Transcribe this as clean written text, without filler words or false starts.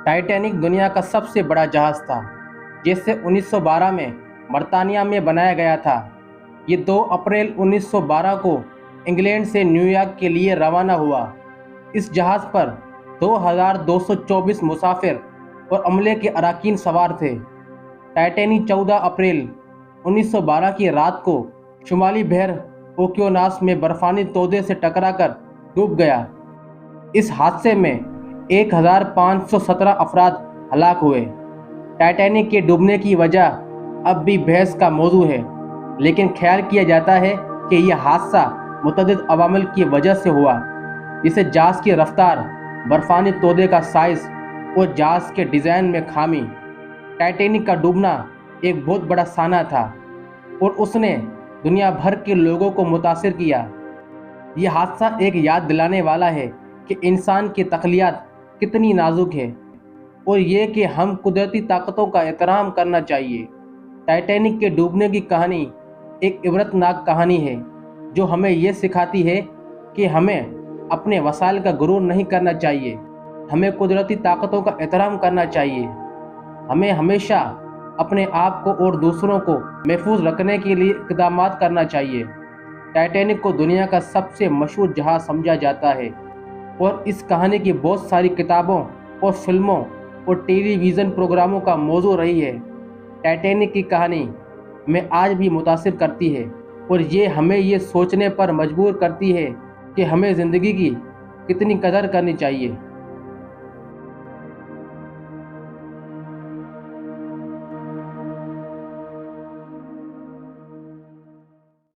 Titanic دنیا کا سب سے بڑا جہاز تھا جسے 1912 میں برطانیہ میں بنایا گیا تھا۔ یہ 2 اپریل 1912 کو انگلینڈ سے نیو یارک کے لیے روانہ ہوا۔ اس جہاز پر 2224 مسافر اور عملے کے اراکین سوار تھے۔ ٹائٹینک 14 اپریل 1912 کی رات کو شمالی بحر اوقیانوس میں برفانی تودے سے ٹکرا کر ڈوب گیا۔ اس حادثے میں 1517 افراد ہلاک ہوئے۔ ٹائٹینک کے ڈوبنے کی وجہ اب بھی بحث کا موضوع ہے، لیکن خیال کیا جاتا ہے کہ یہ حادثہ متعدد عوامل کی وجہ سے ہوا، جیسے جہاز کی رفتار، برفانی تودے کا سائز اور جہاز کے ڈیزائن میں خامی۔ ٹائٹینک کا ڈوبنا ایک بہت بڑا سانحہ تھا اور اس نے دنیا بھر کے لوگوں کو متاثر کیا۔ یہ حادثہ ایک یاد دلانے والا ہے کہ انسان کی تخلیقات کتنی نازک ہے اور یہ کہ ہم قدرتی طاقتوں کا احترام کرنا چاہیے۔ ٹائٹینک کے ڈوبنے کی کہانی ایک عبرت ناک کہانی ہے جو ہمیں یہ سکھاتی ہے کہ ہمیں اپنے وسائل کا غرور نہیں کرنا چاہیے، ہمیں قدرتی طاقتوں کا احترام کرنا چاہیے، ہمیں ہمیشہ اپنے آپ کو اور دوسروں کو محفوظ رکھنے کے لیے اقدامات کرنا چاہیے۔ ٹائٹینک کو دنیا کا سب سے مشہور جہاز سمجھا جاتا ہے اور اس کہانی کی بہت ساری کتابوں اور فلموں اور ٹیلی ویژن پروگراموں کا موضوع رہی ہے۔ ٹائٹینک کی کہانی ہمیں آج بھی متاثر کرتی ہے اور یہ ہمیں یہ سوچنے پر مجبور کرتی ہے کہ ہمیں زندگی کی کتنی قدر کرنی چاہیے۔